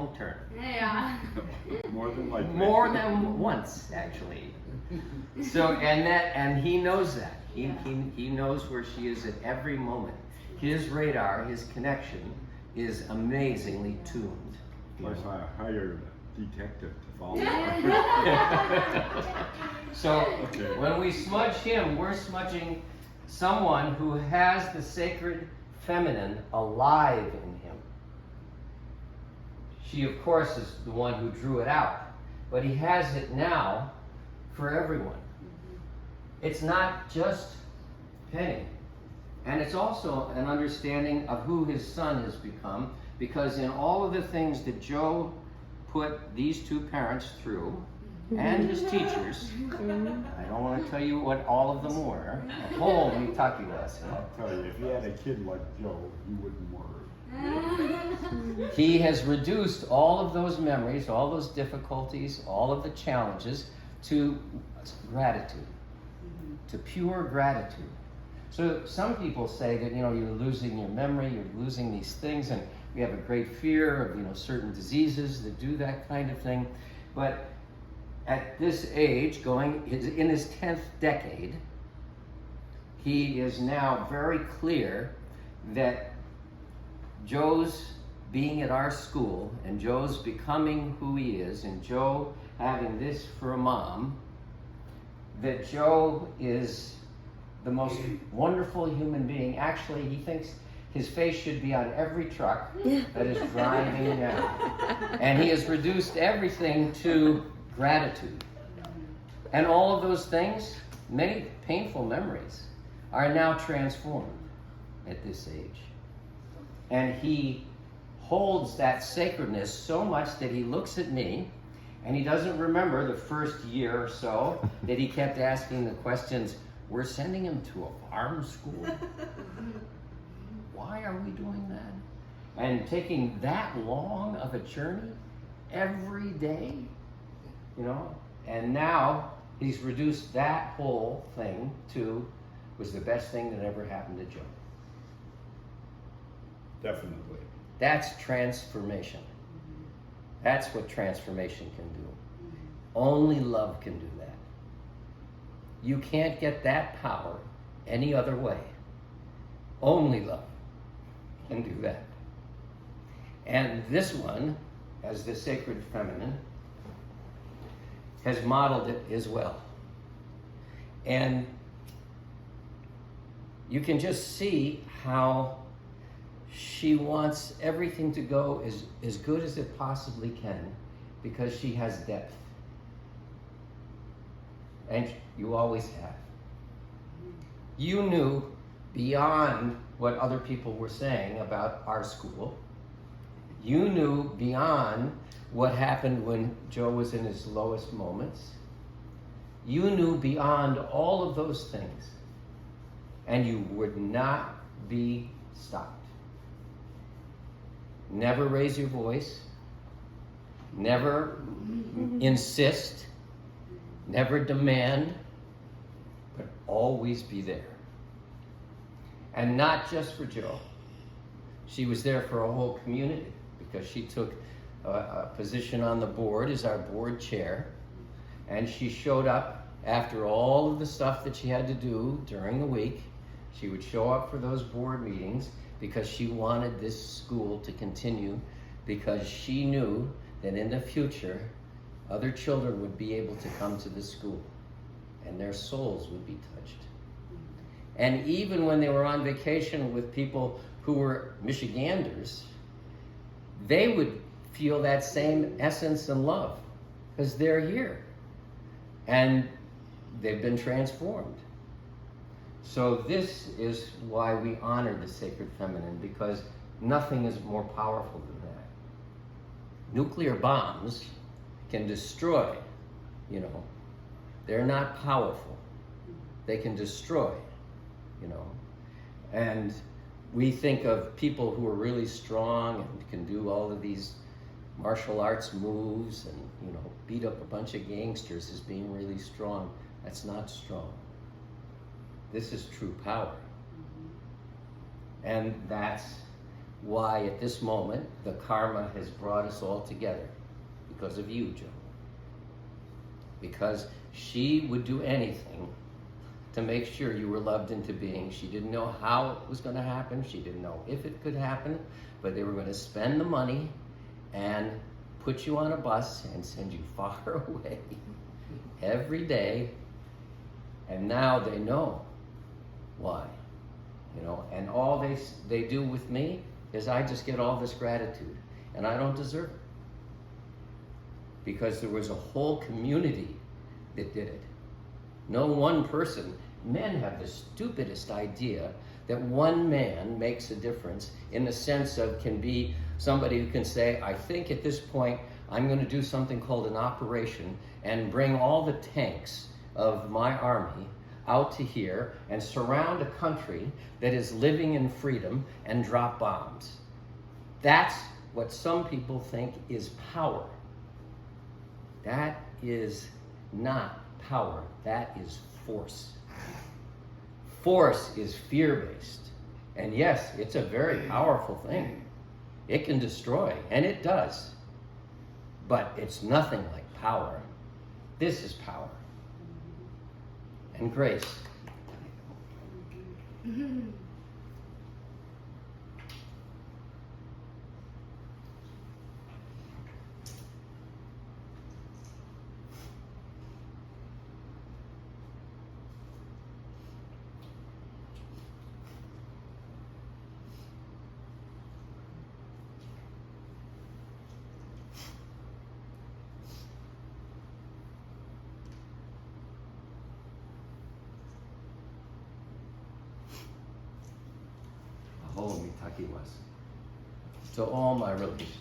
won't turn. Yeah. More than likely. More than once, actually. So, and he knows that. He knows where she is at every moment. His radar, his connection, is amazingly tuned. Plus, I hired a detective to follow. So, Okay. when we smudge him, we're smudging someone who has the sacred feminine alive in him. She, of course, is the one who drew it out, but he has it now for everyone. It's not just Penny. And it's also an understanding of who his son has become, because in all of the things that Joe put these two parents through, and his teachers, I don't want to tell you what all of them were, a whole Kentucky lesson. I'll tell you, if you had a kid like Joe, you wouldn't worry. He has reduced all of those memories, all those difficulties, all of the challenges to gratitude, to pure gratitude. So some people say that, you're losing your memory, you're losing these things, and we have a great fear of, certain diseases that do that kind of thing. But at this age, in his 10th decade, he is now very clear that Joe's being at our school, and Joe's becoming who he is, and Joe having this for a mom, that Joe is the most wonderful human being. Actually, he thinks his face should be on every truck that is driving now. And he has reduced everything to gratitude. And all of those things, many painful memories, are now transformed at this age. And he holds that sacredness so much that he looks at me, and he doesn't remember the first year or so that he kept asking the questions, we're sending him to a farm school? Why are we doing that? And taking that long of a journey every day, and now he's reduced that whole thing to, was the best thing that ever happened to Joe. Definitely. That's transformation. That's what transformation can do. Only love can do that. You can't get that power any other way. Only love can do that. And this one, as the sacred feminine, has modeled it as well. And you can just see how she wants everything to go as good as it possibly can, because she has depth. And you always have. You knew beyond what other people were saying about our school. You knew beyond what happened when Joe was in his lowest moments. You knew beyond all of those things. And you would not be stopped. Never raise your voice. Never insist. Never demand. But always be there. And not just for Joe. She was there for a whole community, because she took a position on the board as our board chair. And she showed up after all of the stuff that she had to do during the week. She would show up for those board meetings because she wanted this school to continue, because she knew that in the future, other children would be able to come to the school and their souls would be touched. And even when they were on vacation with people who were Michiganders, they would feel that same essence and love, because they're here and they've been transformed. So this is why we honor the sacred feminine, because nothing is more powerful than that. Nuclear bombs can destroy, they're not powerful. They can destroy, And we think of people who are really strong and can do all of these martial arts moves and, beat up a bunch of gangsters as being really strong. That's not strong. This is true power. And that's why at this moment the karma has brought us all together. Because of you, Joe. Because she would do anything to make sure you were loved into being. She didn't know how it was going to happen. She didn't know if it could happen, but they were going to spend the money and put you on a bus and send you far away every day. And now they know why, you know, and all they do with me is I just get all this gratitude, and I don't deserve it. Because there was a whole community that did it. No one person. Men have the stupidest idea that one man makes a difference in the sense of can be somebody who can say, I think at this point I'm going to do something called an operation and bring all the tanks of my army out to here and surround a country that is living in freedom and drop bombs. That's what some people think is power. That is not power. That is force. Force is fear-based. And yes, it's a very powerful thing. It can destroy, and it does. But it's nothing like power. This is power. And grace. To all my relations.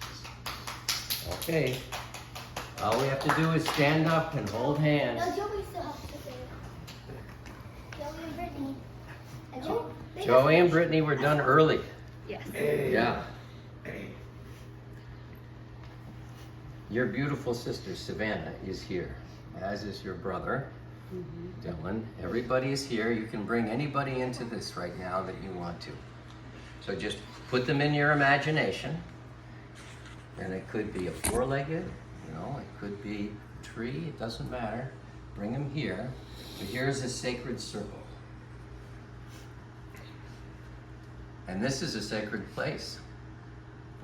Okay. All we have to do is stand up and hold hands. No, Joey still has to say it. Joey and Brittany. Joey and Brittany were done early. Yes. Yeah. Your beautiful sister, Savannah, is here, as is your brother, Dylan. Everybody is here. You can bring anybody into this right now that you want to. So just put them in your imagination. And it could be a four-legged, you know, it could be a tree, it doesn't matter. Bring them here. But here's a sacred circle. And this is a sacred place.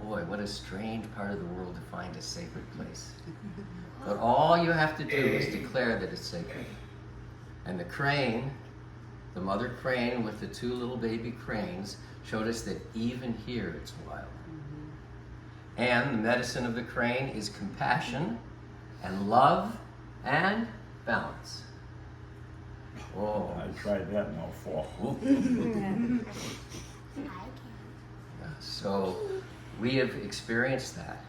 Boy, what a strange part of the world to find a sacred place. But all you have to do is declare that it's sacred. And the crane, the mother crane with the two little baby cranes, showed us that even here it's wild. And the medicine of the crane is compassion and love and balance. Oh, I tried that in the fall. So we have experienced that.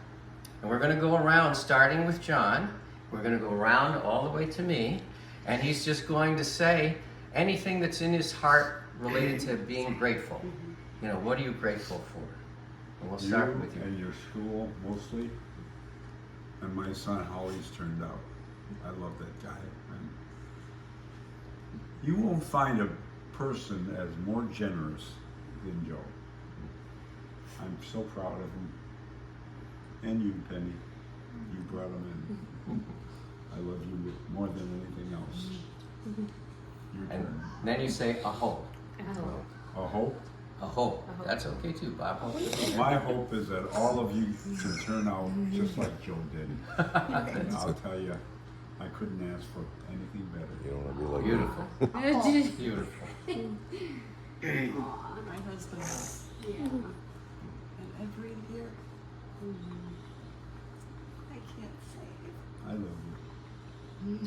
And we're going to go around, starting with John. We're going to go around all the way to me. And he's just going to say anything that's in his heart related to being grateful. You know, what are you grateful for? And we'll start with you. And your school, mostly. And my son, how he's turned out. I love that guy. And you won't find a person as more generous than Joe. I'm so proud of him. And you, Penny. You brought him in. I love you more than anything else. Your And turn. then you say a hope. A hope? A hope. That's okay too, Bob. My hope is that all of you can turn out just like Joe did. And I'll tell you, I couldn't ask for anything better. You don't want to be like Beautiful. Beautiful. My husband. Yeah. And every year, I can't say it. I love you.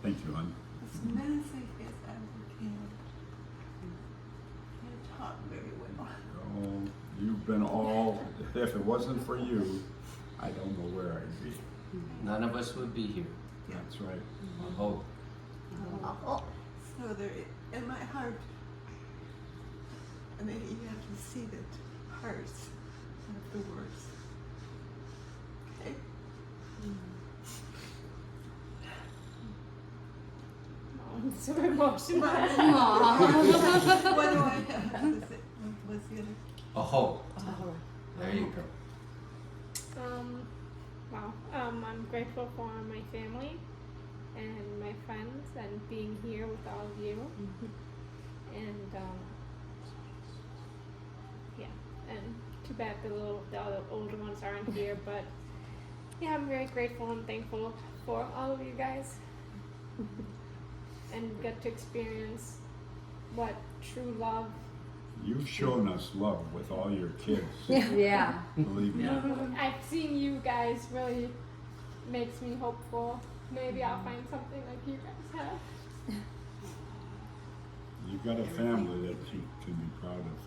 Thank you, hon. As menacing as I can. Can't talk very well. Oh, you've been all, if it wasn't for you, I don't know where I'd be. None of us would be here. That's right. A hope. So there, in my heart, I mean, you have to see that hearts are the worst. Okay? so emotional. What do I have? What's the other? A hope. There you go. I'm grateful for my family and my friends and being here with all of you. And and too bad the other older ones aren't here, but yeah, I'm very grateful and thankful for all of you guys and get to experience what true love. You've shown us love with all your kids. Yeah. Believe me. I've seen you guys really makes me hopeful. Maybe I'll find something like you guys have. You've got a family that you can be proud of.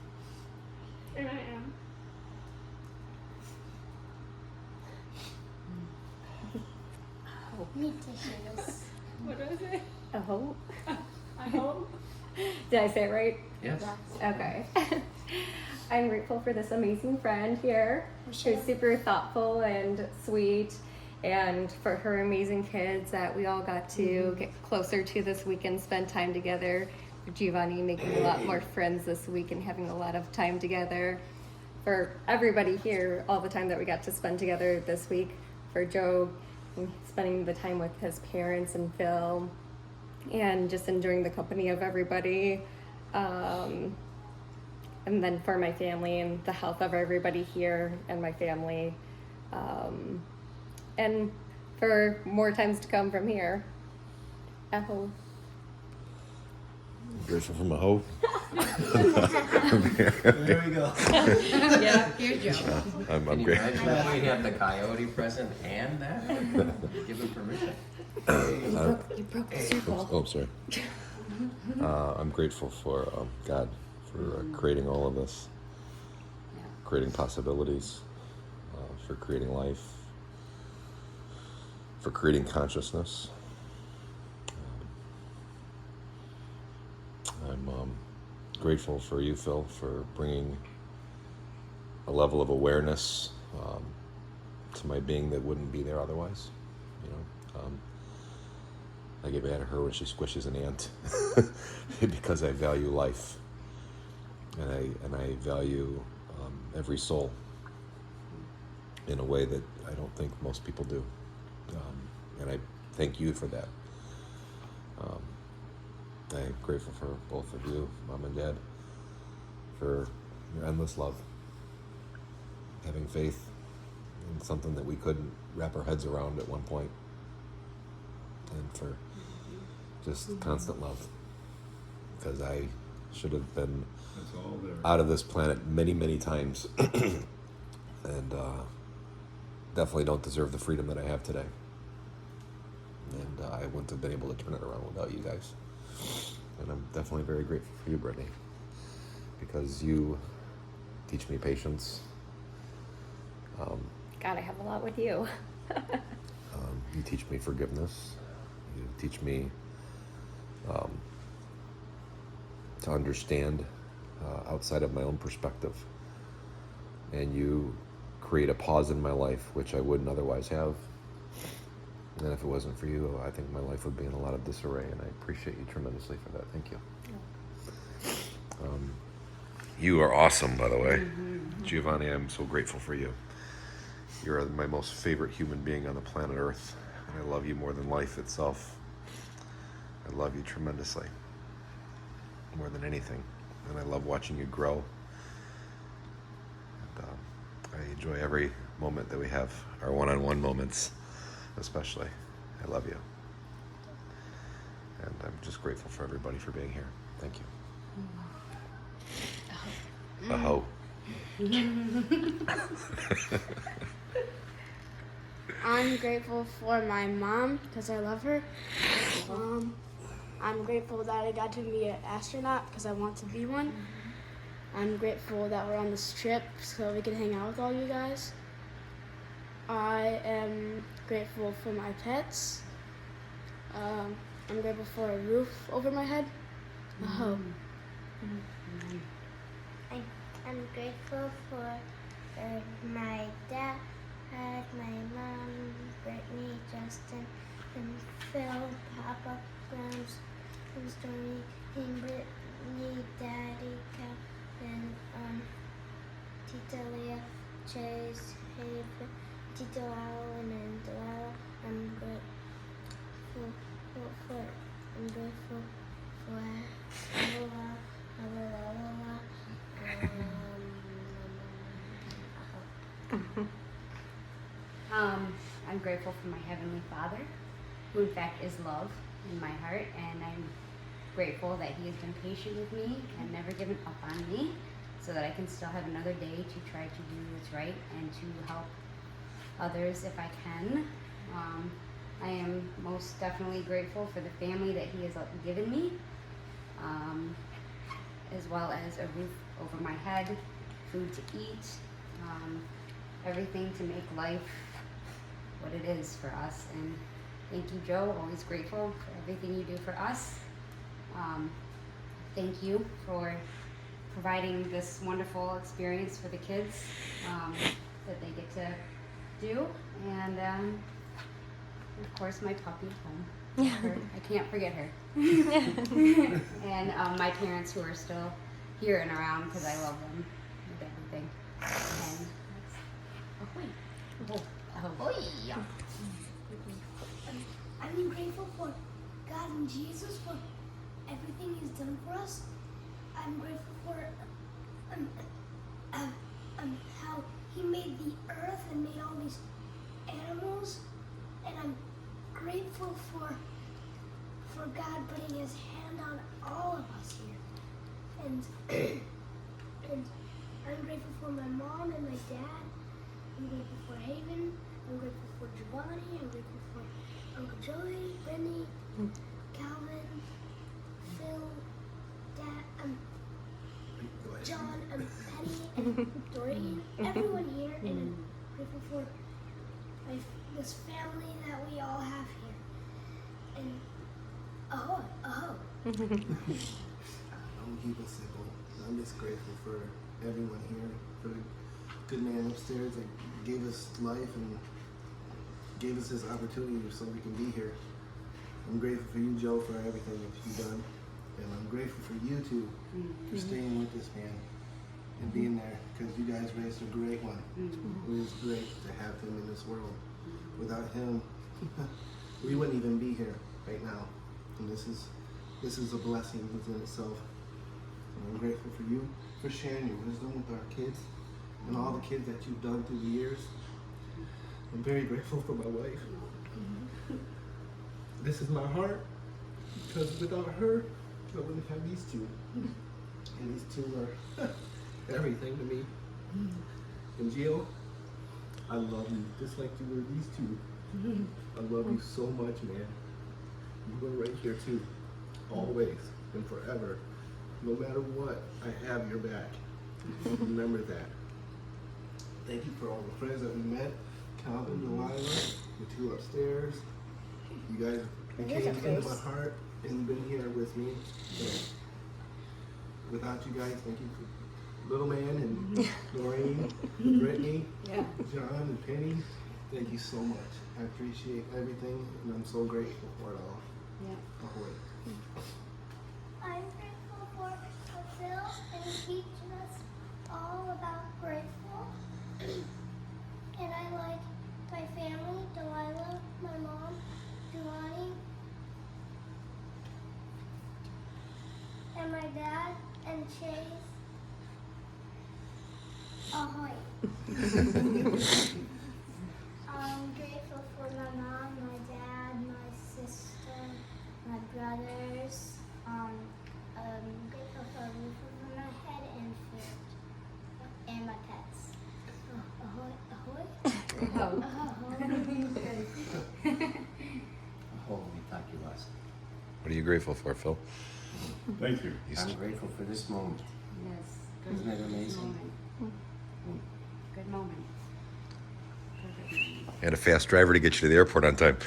And I am. Me tissues. What was it? A hope. I hope. Did I say it right? Yes. Okay. I'm grateful for this amazing friend here. She's super thoughtful and sweet, and for her amazing kids that we all got to get closer to this week and spend time together. For Giovanni making a lot more friends this week and having a lot of time together. For everybody here, all the time that we got to spend together this week. For Joe, spending the time with his parents and Phil, and just enjoying the company of everybody. And then for my family and the health of everybody here and my family. And for more times to come from here. Echo. Grateful for my hoe. There we go. Yeah, here's Joe. I'm Can you grateful. imagine if we have the coyote present and that? Give him permission. You broke the circle. Oh, sorry. I'm grateful for God for creating all of this, creating possibilities, for creating life, for creating consciousness. I'm grateful for you, Phil, for bringing a level of awareness to my being that wouldn't be there otherwise. You know, I get mad at her when she squishes an ant because I value life, and I value every soul in a way that I don't think most people do, and I thank you for that. I'm grateful for both of you, Mom and Dad, for your endless love, having faith in something that we couldn't wrap our heads around at one point, and for just constant love, because I should have been That's all there. out of this planet many, many times, and definitely don't deserve the freedom that I have today, and I wouldn't have been able to turn it around without you guys. And I'm definitely very grateful for you, Brittany, because you teach me patience. God, I have a lot with you. You teach me forgiveness. You teach me to understand outside of my own perspective. And you create a pause in my life, which I wouldn't otherwise have. And if it wasn't for you, I think my life would be in a lot of disarray, and I appreciate you tremendously for that. Thank you. You are awesome, by the way. Giovanni, I'm so grateful for you. You're my most favorite human being on the planet Earth, and I love you more than life itself. I love you tremendously, more than anything, and I love watching you grow. And I enjoy every moment that we have, our one-on-one moments. Especially. I love you. And I'm just grateful for everybody for being here. Thank you. A hoe. I'm grateful for my mom because I love her. I'm grateful that I got to be an astronaut because I want to be one. I'm grateful that we're on this trip so we can hang out with all you guys. I am grateful for my pets. I'm grateful for a roof over my head. A hoe. I'm grateful for my dad, my mom, Brittany, Justin, and Phil, Papa, Grams, and Stormy and Brittany, Daddy, Kevin, Tita Leah, Chase, Haven, Tito Allen, and Delilah. I'm grateful for I'm grateful for my Heavenly Father, who in fact is love in my heart, and I'm grateful that He has been patient with me and never given up on me, so that I can still have another day to try to do what's right and to help others if I can. I am most definitely grateful for the family that He has given me, as well as a roof over my head, food to eat, everything to make life what it is for us. And thank you, Joe. Always grateful for everything you do for us. Thank you for providing this wonderful experience for the kids that they get to do. And of course, my puppy at home. I can't forget her. And my parents who are still here and around because I love them with everything. And that's ahoy. I'm grateful for God and Jesus for everything He's done for us. I'm grateful for how He made the earth and made all these animals, and I'm grateful for God putting His hand on all of us here. And I'm grateful for my mom and my dad. I'm grateful for Haven. I'm grateful for Giovanni. I'm grateful for Uncle Joey, Brittany, Calvin, Phil, Dad, John, Penny, and Dorian. Everyone here, and I'm grateful for this family that we all have here. And ahoy, ahoy. I'm keeping simple. I'm just grateful for everyone here, for the good man upstairs that gave us life and gave us this opportunity so we can be here. I'm grateful for you, Joe, for everything that you've done. And I'm grateful for you two for staying with this man and being there, because you guys raised a great one. It was great to have him in this world. Without him, we wouldn't even be here right now. And this is a blessing within itself. And I'm grateful for you for sharing your wisdom with our kids and all the kids that you've done through the years. I'm very grateful for my wife. This is my heart, because without her, I wouldn't have these two. And these two are everything to me. And Gio, I love you just like you were these two. I love you so much, man. You were right here too, always and forever. No matter what, I have your back. Remember that. Thank you for all the friends that we met. Calvin, Delilah, the two upstairs. You guys came into my heart and been here with me. And without you guys, thank you for Little Man and Doreen, Brittany, John and Penny. Thank you so much. I appreciate everything, and I'm so grateful for it all. Ahoy. I'm grateful for Phil and teaching us all about grateful. And I like my family, Delilah, my mom, Giovanni, and my dad, and Chase. Ahoy. I'm grateful for my mom, my dad, my sister, my brothers. I'm grateful for a roof over my head and food, and my pets. Ahoy, ahoy. Oh, we thought you lost. What are you grateful for, Phil? Thank you. I'm grateful for this moment. Yes. Isn't it amazing? Good moment. And a fast driver to get you to the airport on time.